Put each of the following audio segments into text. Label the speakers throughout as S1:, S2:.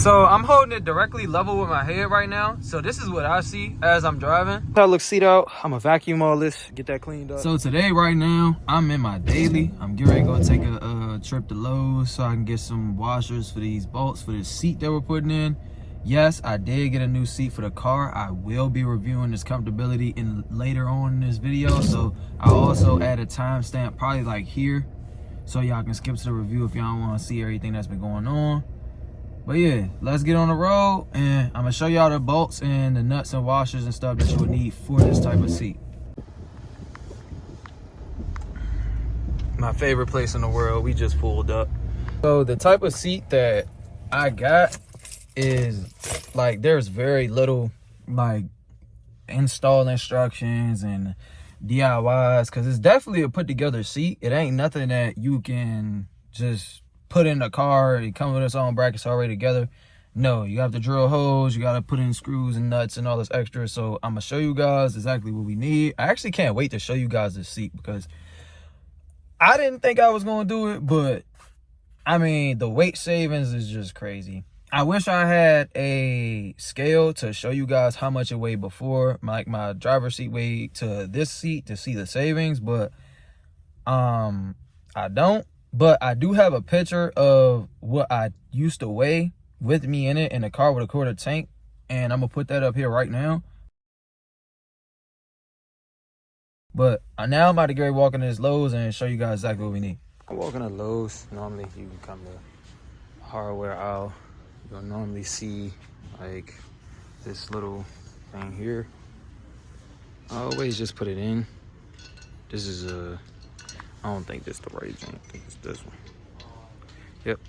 S1: So I'm holding it directly level with my head right now. So this is what I see as I'm driving. How I look seat out. I'm gonna vacuum all this, get that cleaned up. So today, right now, I'm in my daily. I'm getting ready to go take a trip to Lowe's so I can get some washers for these bolts for this seat that we're putting in. Yes, I did get a new seat for the car. I will be reviewing this comfortability later on in this video. So I'll also add a timestamp probably like here, so y'all can skip to the review if y'all don't want to see everything that's been going on. But yeah, let's get on the road, and I'm gonna show y'all the bolts and the nuts and washers and stuff that you would need for this type of seat. My favorite place in the world, we just pulled up. So the type of seat that I got is like, there's very little like install instructions and DIYs, because it's definitely a put together seat. It ain't nothing that you can just put in the car. It comes with its own brackets already together. No, you have to drill holes, you got to put in screws and nuts and all this extra. So I'm gonna show you guys exactly what we need. I actually can't wait to show you guys this seat, because I didn't think I was gonna do it, but I mean, the weight savings is just crazy. I wish I had a scale to show you guys how much it weighed before, like my driver's seat weighed to this seat, to see the savings, but I don't. But I do have a picture of what I used to weigh with me in it in a car with a quarter tank, and I'm gonna put that up here right now. But now I'm about to go walk into this Lowe's and show you guys exactly what we need. I'm walking to Lowe's. Normally you can come to hardware aisle. You'll normally see like this little thing here. I always just put it in. This is I don't think this is the right joint. I think it's this one. Yep.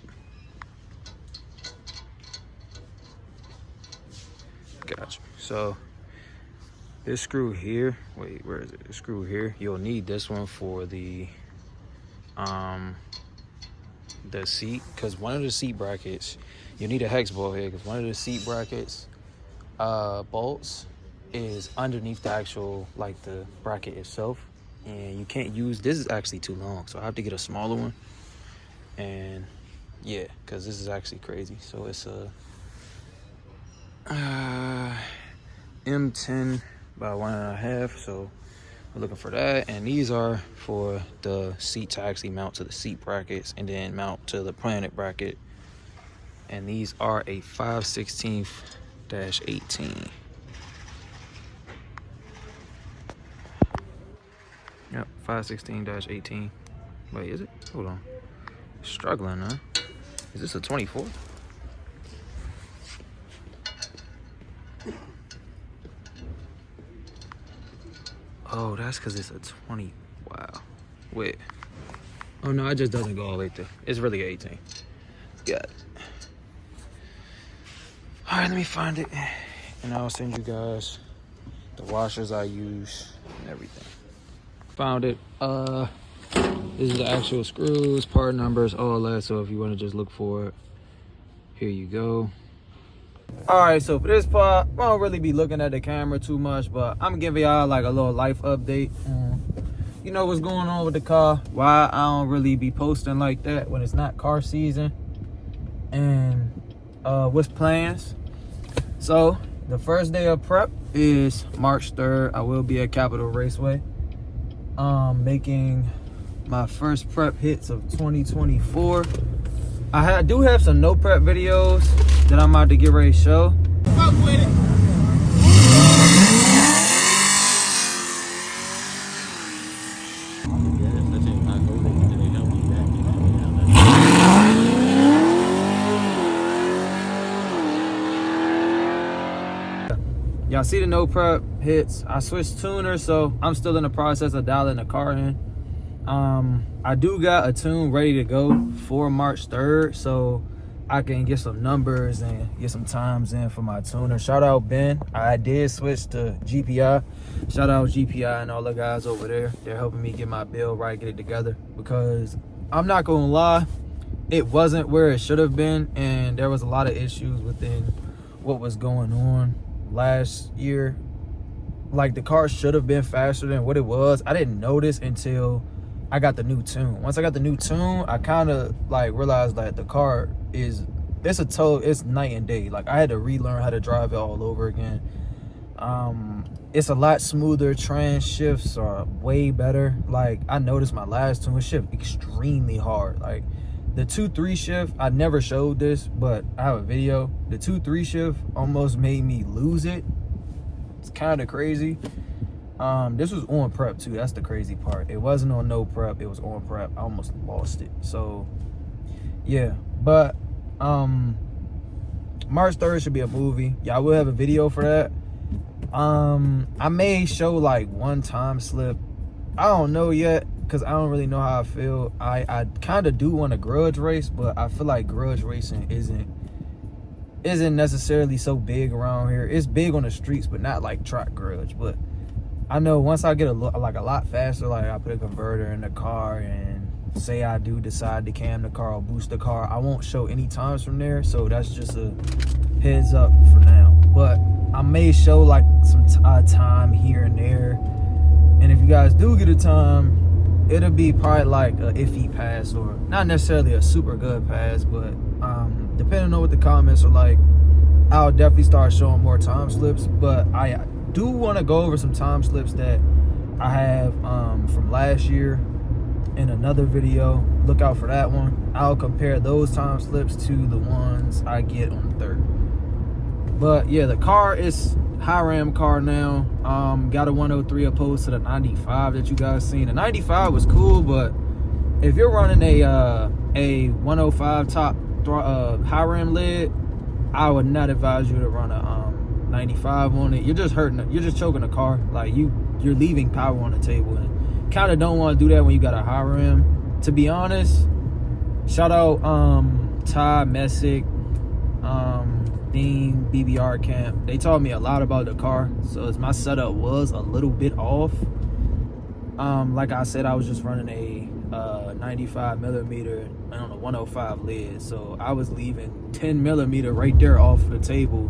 S1: Gotcha. So this screw here, wait, where is it? The screw here, you'll need this one for the seat, because one of the seat brackets, you need a hex bolt here, because one of the seat brackets bolts is underneath the actual, like, the bracket itself, and you can't use this. Is actually too long, so I have to get a smaller one. And yeah, because this is actually crazy. So it's a M10 by 1.5, so we're looking for that. And these are for the seat to actually mount to the seat brackets and then mount to the planet bracket. And these are a 5/16-18. Yep, 5/16-18. Wait, is it? Hold on. Struggling, huh? Is this a 24? Oh, that's because it's a 20. Wow. Wait. Oh, no, it just doesn't go all the way through. It's really 18. Got it. All right, let me find it, and I'll send you guys the washers I use and everything. Found it. This is the actual screws, part numbers, all that. So if you want to just look for it, here you go. All right, so for this part, I won't really be looking at the camera too much, but I'm giving y'all like a little life update. You know what's going on with the car, why I don't really be posting like that when it's not car season, and what's plans. So the first day of prep is March 3rd. I will be at Capitol Raceway, making my first prep hits of 2024. I do have some no prep videos that I'm about to get ready to show. Fuck with it. Y'all see the no prep hits. I switched tuners, so I'm still in the process of dialing the car in. I do got a tune ready to go for March 3rd, so I can get some numbers and get some times in for my tuner. Shout out Ben. I did switch to GPI. Shout out GPI and all the guys over there. They're helping me get my bill right, get it together, because I'm not gonna lie, it wasn't where it should have been, and there was a lot of issues within what was going on last year. Like, the car should have been faster than what it was. I didn't notice until I got the new tune. Once I got the new tune, I kind of like realized that the car is it's night and day. Like, I had to relearn how to drive it all over again. It's a lot smoother. Trans shifts are way better. Like, I noticed my last tune shift extremely hard. Like, the 2-3 shift, I never showed this, but I have a video. The 2-3 shift almost made me lose it. It's kind of crazy. This was on prep too. That's the crazy part. It wasn't on no prep. It was on prep. I almost lost it. So yeah, but March 3rd should be a movie. Y'all will have a video for that. I may show like one time slip. I don't know yet, because I don't really know how I feel. I kind of do want a grudge race, but I feel like grudge racing isn't necessarily so big around here. It's big on the streets, but not like track grudge. But I know once I get a lot faster, like I put a converter in the car, and say I do decide to cam the car or boost the car, I won't show any times from there. So that's just a heads up for now. But I may show like some time here and there. And if you guys do get a time, it'll be probably like a iffy pass, or not necessarily a super good pass, but depending on what the comments are like, I'll definitely start showing more time slips. But I do want to go over some time slips that I have from last year in another video. Look out for that one. I'll compare those time slips to the ones I get on the 3rd. But yeah, the car is high ram car now. Got a 103 opposed to the 95 that you guys seen. The 95 was cool, but if you're running a 105 top high ram lid, I would not advise you to run a 95 on it. You're just choking the car. Like, you're leaving power on the table, and kind of don't want to do that when you got a high ram. To be honest, shout out Ty Messick, Dean, BBR Camp. They taught me a lot about the car. So as my setup was a little bit off, like I said, I was just running a 95 millimeter on a 105 lid. So I was leaving 10 millimeter right there off the table,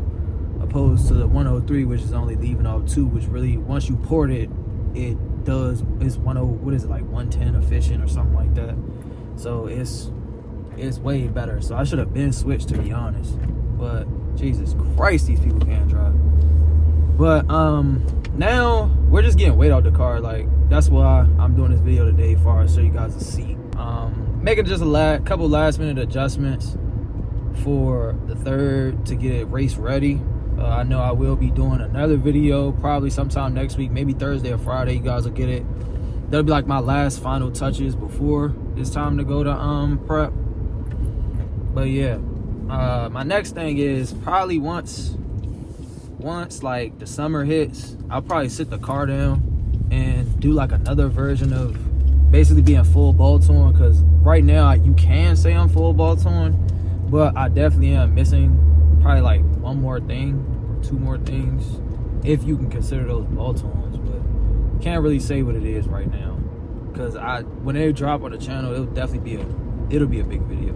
S1: opposed to the 103, which is only leaving off 2, which really, once you port it, it's what is it, like 110 efficient or something like that. So it's way better. So I should have been switched, to be honest. But Jesus Christ, these people can't drive. But now we're just getting weight out the car. Like, that's why I'm doing this video today, for I show you guys the seat. Making just a couple last minute adjustments for the 3rd to get it race ready. I know I will be doing another video probably sometime next week, maybe Thursday or Friday. You guys will get it. That'll be like my last final touches before it's time to go to prep. But yeah, my next thing is probably once like the summer hits, I'll probably sit the car down and do like another version of basically being full bolt on, because right now you can say I'm full bolt on, but I definitely am missing probably like one more thing or 2 more things, if you can consider those bolt-ons. But can't really say what it is right now, because when they drop on the channel, it'll definitely be a big video.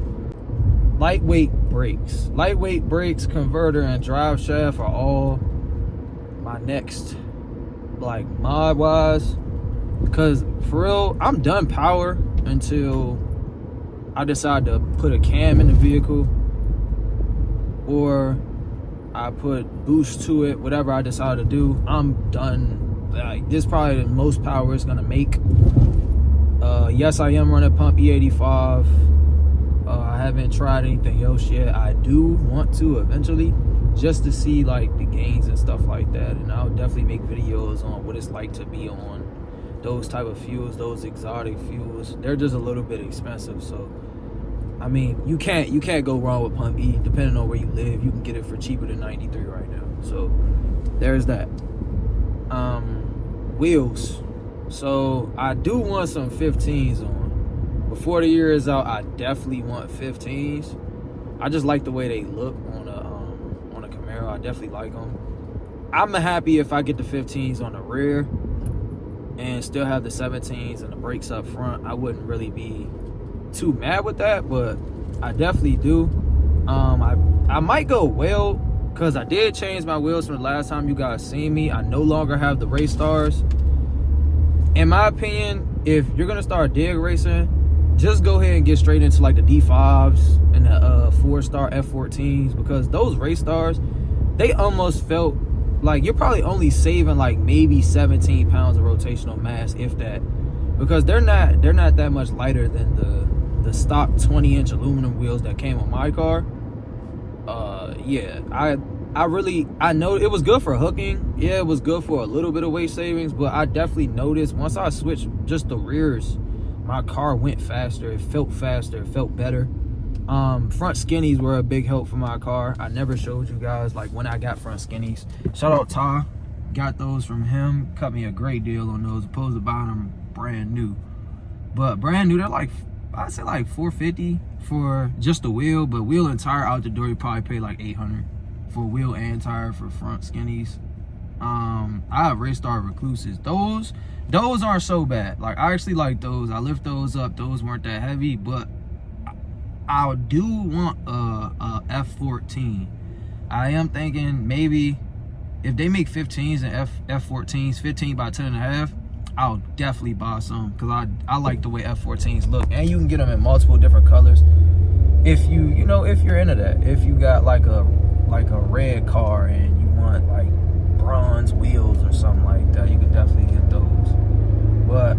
S1: Lightweight brakes, converter, and drive shaft are all my next, like, mod wise, because for real, I'm done power until I decide to put a cam in the vehicle, or I put boost to it. Whatever I decide to do, I'm done. Like, this is probably the most power it's gonna make. Yes, I am running pump E85. I haven't tried anything else yet. I do want to eventually, just to see like the gains and stuff like that, and I'll definitely make videos on what it's like to be on those type of fuels, those exotic fuels. They're just a little bit expensive, so I mean, you can't go wrong with pump E. Depending on where you live, you can get it for cheaper than 93 right now. So there's that. Wheels. So I do want some 15s on. Before the year is out, I definitely want 15s. I just like the way they look on a Camaro. I definitely like them. I'm happy if I get the 15s on the rear and still have the 17s and the brakes up front. I wouldn't really be too mad with that, but I definitely do. I might go wheel, because I did change my wheels from the last time you guys seen me. I no longer have the race stars. In my opinion, if you're gonna start dig racing, just go ahead and get straight into like the D5s and the 4-star F14s, because those race stars, they almost felt like you're probably only saving like maybe 17 pounds of rotational mass, if that, because they're not that much lighter than the stock 20-inch aluminum wheels that came on my car. Yeah, I know it was good for hooking. Yeah, it was good for a little bit of weight savings, but I definitely noticed once I switched just the rears, my car went faster. It felt faster. It felt better. Front skinnies were a big help for my car. I never showed you guys like when I got front skinnies. Shout out Ty, got those from him. Cut me a great deal on those, opposed to buying them brand new. But brand new, they're like, I'd say like $450 for just the wheel, but wheel and tire out the door, you probably pay like $800 for wheel and tire for front skinnies. I have Race Star Recluses. Those aren't so bad. Like, I actually like those. I lift those up. Those weren't that heavy, but I do want a F14. I am thinking maybe if they make 15s and F14s, 15 by 10.5, I'll definitely buy some, because I like the way F14s look, and you can get them in multiple different colors. If if you're into that, if you got like a red car and you want like bronze wheels or something like that, you could definitely get those. But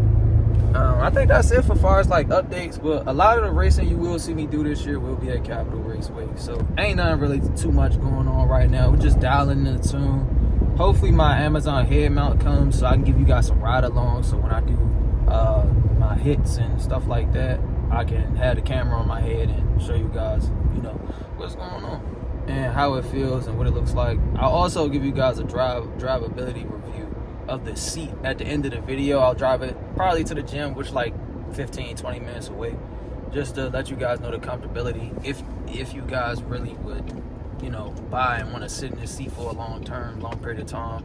S1: I think that's it for far as like updates. But a lot of the racing you will see me do this year will be at Capital Raceway, so ain't nothing really too much going on right now. We're just dialing in the tune. Hopefully my Amazon head mount comes so I can give you guys some ride along, so when I do my hits and stuff like that, I can have the camera on my head and show you guys what's going on and how it feels and what it looks like. I'll also give you guys a drivability review of the seat at the end of the video. I'll drive it probably to the gym, which like 15-20 minutes away, just to let you guys know the comfortability, if you guys really would buy and want to sit in this seat for a long period of time.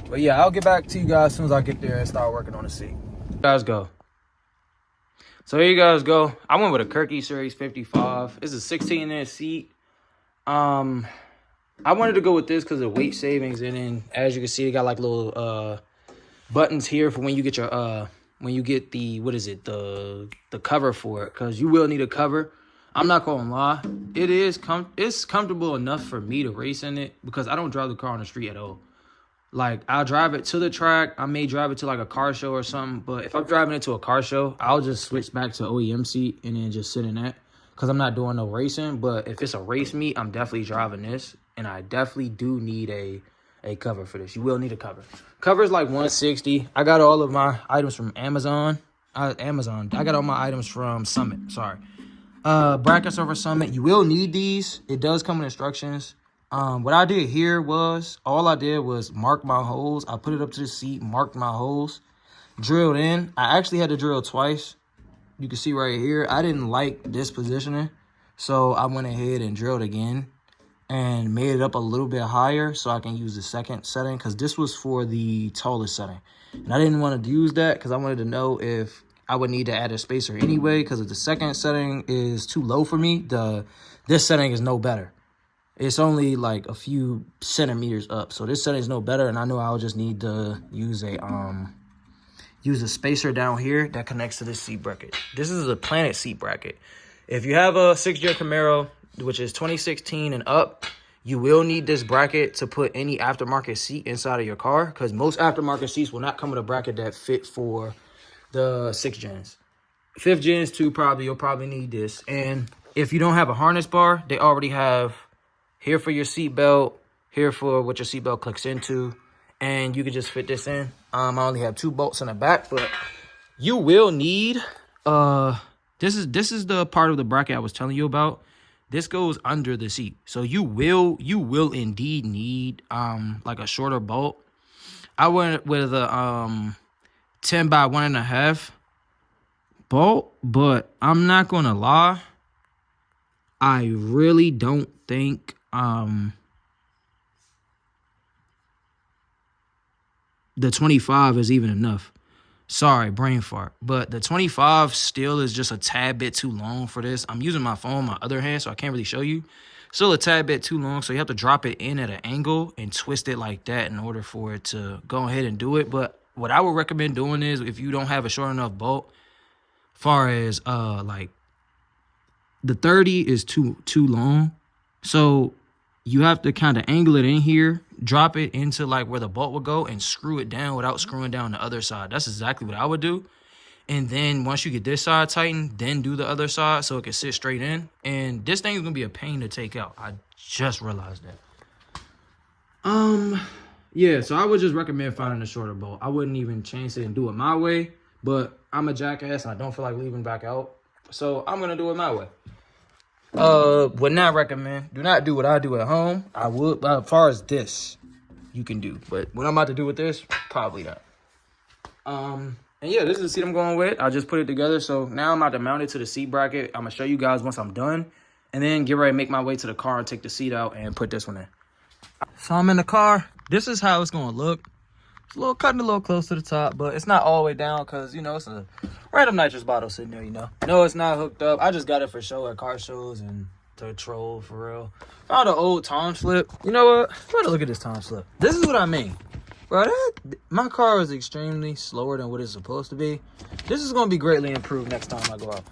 S1: But yeah, I'll get back to you guys as soon as I get there and start working on the seat. Guys, go. So here you guys go. I went with a Kirky Series 55. It's a 16-inch seat. I wanted to go with this because of weight savings, and then as you can see, they got like little buttons here for when you get your the cover for it, because you will need a cover. I'm not gonna lie, it's comfortable enough for me to race in it, because I don't drive the car on the street at all. Like, I'll drive it to the track. I may drive it to like a car show or something, but if I'm driving it to a car show, I'll just switch back to OEM seat and then just sit in that, because I'm not doing no racing. But if it's a race meet, I'm definitely driving this, and I definitely do need a cover for this. You will need a cover. Cover's like $160. I got all of my items from Amazon. I got all my items from Summit. Sorry. Brackets over Summit. You will need these. It does come with instructions. What I did here was, all I did was mark my holes. I put it up to the seat, marked my holes, drilled in. I actually had to drill twice. You can see right here, I didn't like this positioning, so I went ahead and drilled again and made it up a little bit higher so I can use the second setting, because this was for the tallest setting. And I didn't want to use that because I wanted to know if I would need to add a spacer anyway, because if the second setting is too low for me, this setting is no better. It's only like a few centimeters up, so this setting is no better, and I know I'll just need to use a spacer down here that connects to this seat bracket. This is a Planet seat bracket. If you have a 6-gen Camaro, which is 2016 and up, you will need this bracket to put any aftermarket seat inside of your car, because most aftermarket seats will not come with a bracket that fit for the 6-gens. 5th-gens too, you'll probably need this. And if you don't have a harness bar, they already have here for your seatbelt, here for what your seatbelt clicks into, and you can just fit this in. I only have 2 bolts in the back, but you will need this is the part of the bracket I was telling you about. This goes under the seat, so you will indeed need like a shorter bolt. I went with a 10 by 1.5 bolt, but I'm not gonna lie, I really don't think the 25 is even enough. Sorry, brain fart. But the 25 still is just a tad bit too long for this. I'm using my phone on my other hand, so I can't really show you. Still a tad bit too long, so you have to drop it in at an angle and twist it like that in order for it to go ahead and do it. But what I would recommend doing is, if you don't have a short enough bolt, far as like the 30 is too long. So you have to kind of angle it in here, drop it into like where the bolt would go, and screw it down without screwing down the other side. That's exactly what I would do. And then once you get this side tightened, then do the other side so it can sit straight in. And this thing is gonna be a pain to take out. I just realized that. Yeah, so I would just recommend finding a shorter bolt. I wouldn't even chance it and do it my way, but I'm a jackass and I don't feel like leaving back out. So I'm gonna do it my way. Would not recommend. Do not do what I do at home. I would, as far as this, you can do. But what I'm about to do with this, probably not. And yeah, this is the seat I'm going with. I just put it together. So now I'm about to mount it to the seat bracket. I'm gonna show you guys once I'm done. And then get ready to make my way to the car and take the seat out and put this one in. So I'm in the car. This is how it's gonna look. It's cutting a little close to the top, but it's not all the way down because, you know, it's a random nitrous bottle sitting there, you know. No, it's not hooked up. I just got it for show at car shows and to troll, for real. Found an old time slip. You know what? Try to look at this time slip. This is what I mean. Bro, my car is extremely slower than what it's supposed to be. This is going to be greatly improved next time I go out.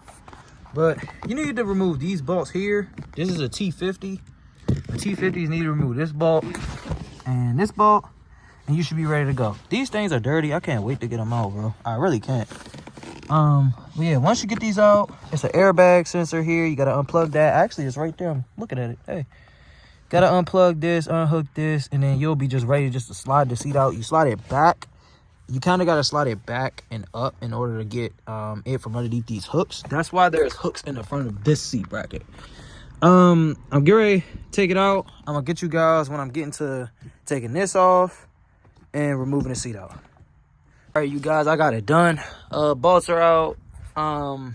S1: But you need to remove these bolts here. This is a T50. The T50s need to remove this bolt and this bolt. And you should be ready to go. These things are dirty. I can't wait to get them out, bro. I really can't. Yeah, once you get these out, it's an airbag sensor here. You gotta unplug that. Actually, it's right there. I'm looking at it. Hey, gotta unplug this, unhook this, and then you'll be just ready just to slide the seat out. You slide it back. You kind of gotta slide it back and up in order to get it from underneath these hooks. That's why there's hooks in the front of this seat bracket. I'm getting ready to take it out. I'm gonna get you guys when I'm getting to taking this off and removing the seat out. All right, you guys, I got it done. Bolts are out. I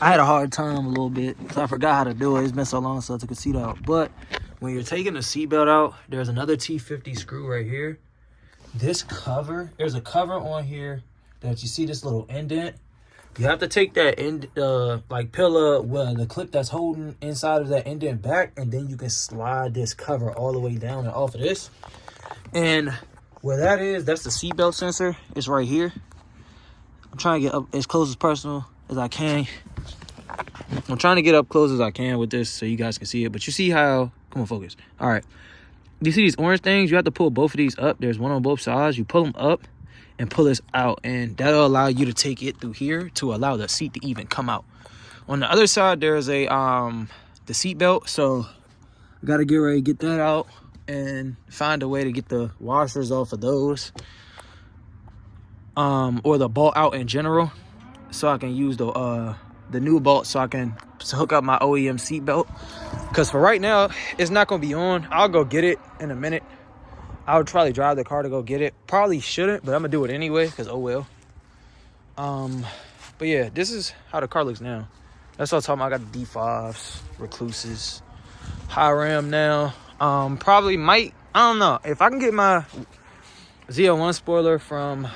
S1: had a hard time a little bit because I forgot how to do it. It's been so long since I took the seat out. But when you're taking the seatbelt out, there's another T50 screw right here. This cover, there's a cover on here that you see this little indent. You have to take that like pillar, well, the clip that's holding inside of that indent back, and then you can slide this cover all the way down and off of this. And where that is, that's the seatbelt sensor. It's right here. I'm trying to get up as close as personal as I can. I'm trying to get up close as I can with this so you guys can see it. But you see how, come on, focus. All right. You see these orange things? You have to pull both of these up. There's one on both sides. You pull them up and pull this out. And that'll allow you to take it through here to allow the seat to even come out. On the other side, there's a the seatbelt. So I got to get ready to get that out and find a way to get the washers off of those, or the bolt out in general, so I can use the new bolt so I can hook up my OEM seat belt. Because for right now, it's not gonna be on. I'll go get it in a minute. I would probably drive the car to go get it. Probably shouldn't, but I'm gonna do it anyway because oh well. But yeah, this is how the car looks now. That's what I'm talking about. I got the D5s, Recluses, high ram now. Probably might, I don't know. If I can get my Z01 spoiler from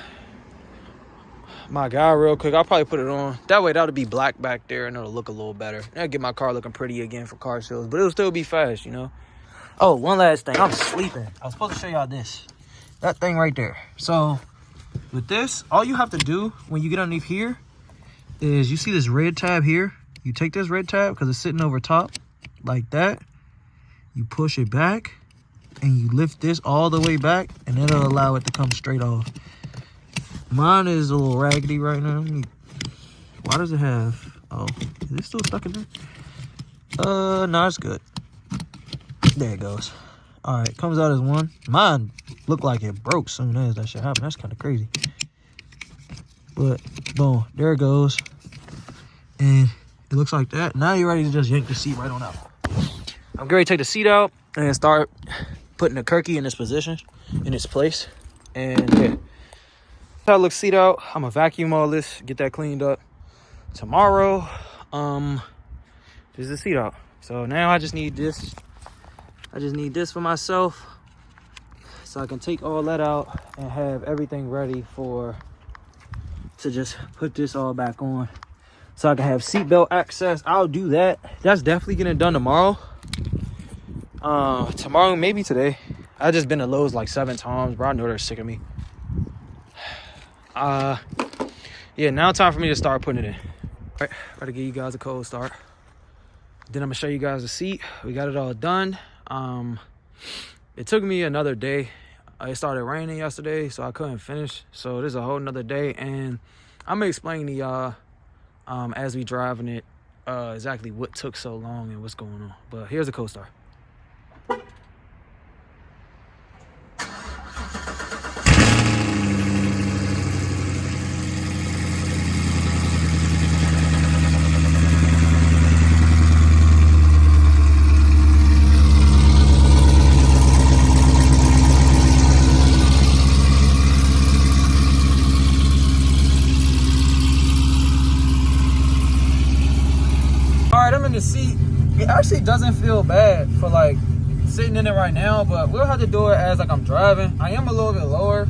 S1: my guy real quick, I'll probably put it on. That way that'll be black back there and it'll look a little better. That'll get my car looking pretty again for car shows, but it'll still be fast, you know? Oh, one last thing. I'm sleeping. I was supposed to show y'all this. That thing right there. So with this, all you have to do when you get underneath here is you see this red tab here. You take this red tab because it's sitting over top like that. You push it back and you lift this all the way back and it'll allow it to come straight off. Mine is a little raggedy right now. Why does it have, oh, is it still stuck in there? No, it's good. There it goes. All right, comes out as one. Mine looked like it broke soon as that shit happened. That's kind of crazy. But boom, there it goes. And it looks like that. Now you're ready to just yank the seat right on out. I'm going to take the seat out and start putting the Kirky in its position, in its place. And yeah, how it looks seat out. I'm going to vacuum all this, get that cleaned up. Tomorrow, there's the seat out. So now I just need this. I just need this for myself so I can take all that out and have everything ready to just put this all back on so I can have seatbelt access. I'll do that. That's definitely getting done tomorrow. Tomorrow, maybe today. I just been to Lowe's like 7 times, bro. I know they're sick of me. yeah, now time for me to start putting it in. All right, gotta give you guys a cold start. Then I'm gonna show you guys the seat. We got it all done. It took me another day. It started raining yesterday, so I couldn't finish. So this is a whole nother day, and I'm gonna explain to y'all as we driving it exactly what took so long and what's going on. But here's a co-star. I'm in the seat. It actually doesn't feel bad for like sitting in it right now, but we'll have to do it as like I'm driving. I am a little bit lower,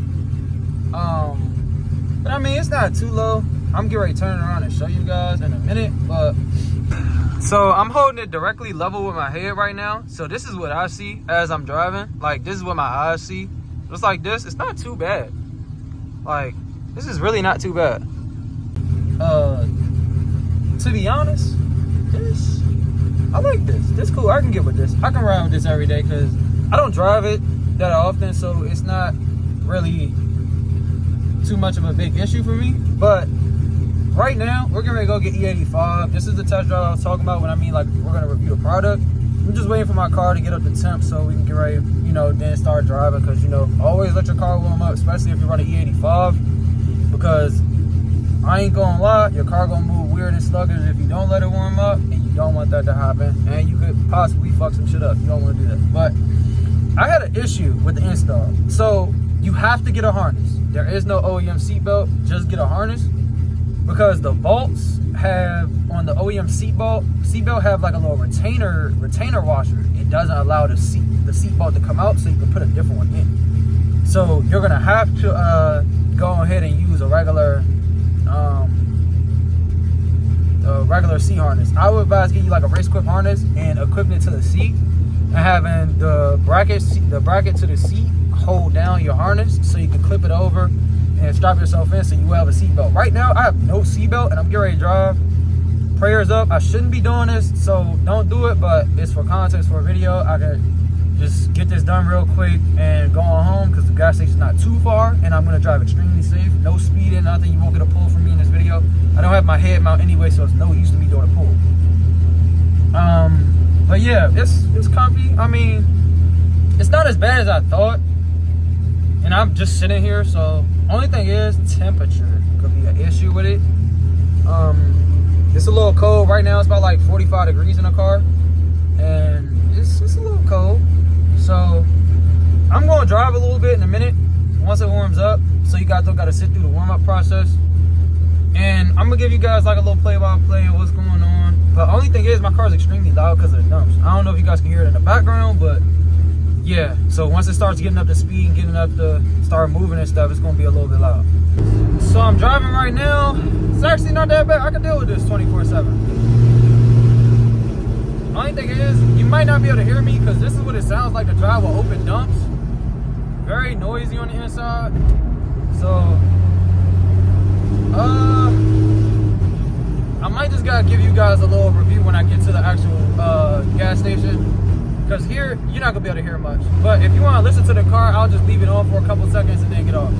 S1: but I mean it's not too low. I'm getting ready to turn around and show you guys in a minute. But so I'm holding it directly level with my head right now, so this is what I see as I'm driving. Like this is what my eyes see. Just like this, it's not too bad. Like this is really not too bad. To be honest, I like this. This cool. I can get with this. I can ride with this every day because I don't drive it that often, so it's not really too much of a big issue for me. But right now, we're gonna go get E85. This is the test drive I was talking about when I mean like we're gonna review the product. I'm just waiting for my car to get up to temp so we can get ready, you know, then start driving. Because, you know, always let your car warm up, especially if you're running E85, because I ain't gonna lie, your car gonna move weird and sluggish if you don't let it warm up, and you don't want that to happen, and you could possibly fuck some shit up. You don't want to do that. But I had an issue with the install, so you have to get a harness. There is no OEM seatbelt. Just get a harness, because the bolts have on the OEM seatbelt have like a little retainer washer. It doesn't allow the seatbelt to come out, so you can put a different one in. So you're gonna have to go ahead and use a regular seat harness. I would advise getting you like a race equip harness and equipping it to the seat, and having the bracket to the seat hold down your harness so you can clip it over and strap yourself in so you will have a seat belt. Right now I have no seat belt and I'm getting ready to drive. Prayers up. I shouldn't be doing this, so don't do it, but it's for context for a video. I can just get this done real quick and go on home because the gas station's not too far, and I'm gonna drive extremely safe. No speeding, nothing. You won't get a pull from me in this video. I don't have my head mount anyway, so it's no use to me doing a pull. But yeah, it's comfy. I mean, it's not as bad as I thought, and I'm just sitting here. So only thing is temperature could be an issue with it. It's a little cold right now. It's about like 45 degrees in the car, and it's a little cold. So I'm gonna drive a little bit in a minute once it warms up. So you guys don't gotta sit through the warm-up process. And I'm gonna give you guys like a little play-by-play of what's going on. But only thing is my car is extremely loud because of the dumps. I don't know if you guys can hear it in the background, but yeah. So once it starts getting up to speed and getting up to start moving and stuff, it's gonna be a little bit loud. So I'm driving right now. It's actually not that bad. I can deal with this 24/7. Only thing is, you might not be able to hear me because this is what it sounds like to drive with open dumps. Very noisy on the inside. So I might just gotta give you guys a little review when I get to the actual gas station, because here you're not gonna be able to hear much. But if you want to listen to the car, I'll just leave it on for a couple seconds and then get off.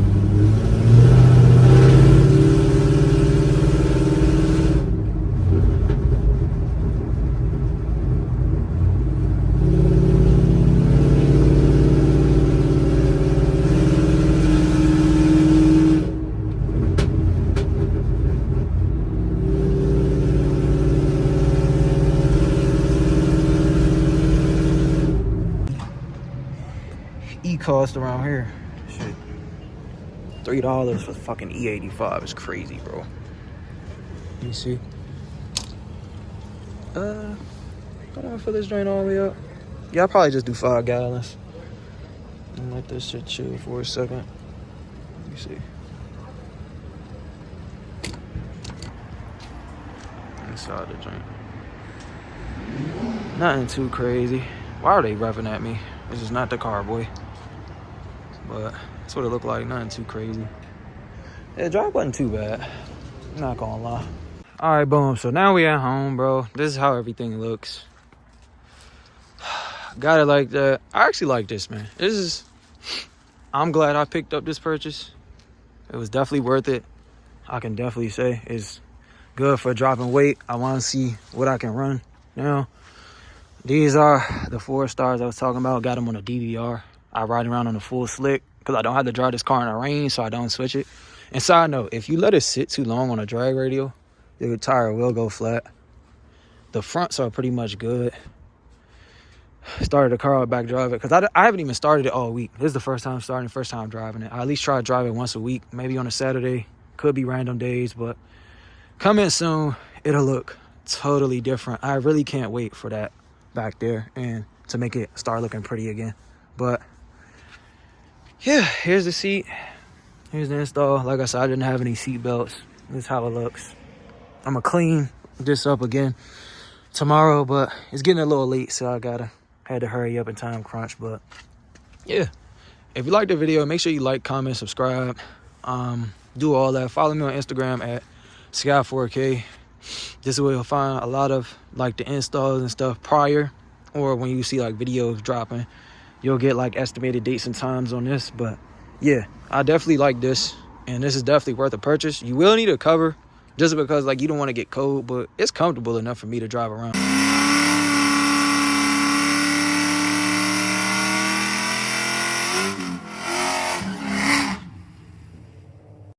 S1: Cost around here, shit, $3 for fucking E85 is crazy, bro. Let me see. I don't want to fill this drain all the way up. Yeah, I'll probably just do 5 gallons and let this shit chill for a second. Let me see. Inside the drain, nothing too crazy. Why are they revving at me? This is not the car, boy. But that's what it looked like. Nothing too crazy. Yeah, the drive wasn't too bad. Not gonna lie. All right, boom. So now we at home, bro. This is how everything looks. Got it like that. I actually like this, man. I'm glad I picked up this purchase. It was definitely worth it. I can definitely say it's good for dropping weight. I want to see what I can run now. These are the 4 stars I was talking about. Got them on a DVR. I ride around on a full slick because I don't have to drive this car in the rain, so I don't switch it. And side note, if you let it sit too long on a drag radial, your tire will go flat. The fronts are pretty much good. Started the car out back driving because I haven't even started it all week. This is the first time starting, first time driving it. I at least try to drive it once a week, maybe on a Saturday. Could be random days, but coming soon, it'll look totally different. I really can't wait for that back there and to make it start looking pretty again. But yeah, here's the seat. Here's the install. Like I said, I didn't have any seat belts. This is how it looks. I'm gonna clean this up again tomorrow, but it's getting a little late, so I had to hurry up and time crunch. But yeah, if you like the video, make sure you like, comment, subscribe, do all that. Follow me on Instagram at Sky4K. This is where you'll find a lot of like the installs and stuff prior, or when you see like videos dropping, you'll get like estimated dates and times on this. But yeah, I definitely like this, and this is definitely worth a purchase. You will need a cover just because like you don't want to get cold, but it's comfortable enough for me to drive around.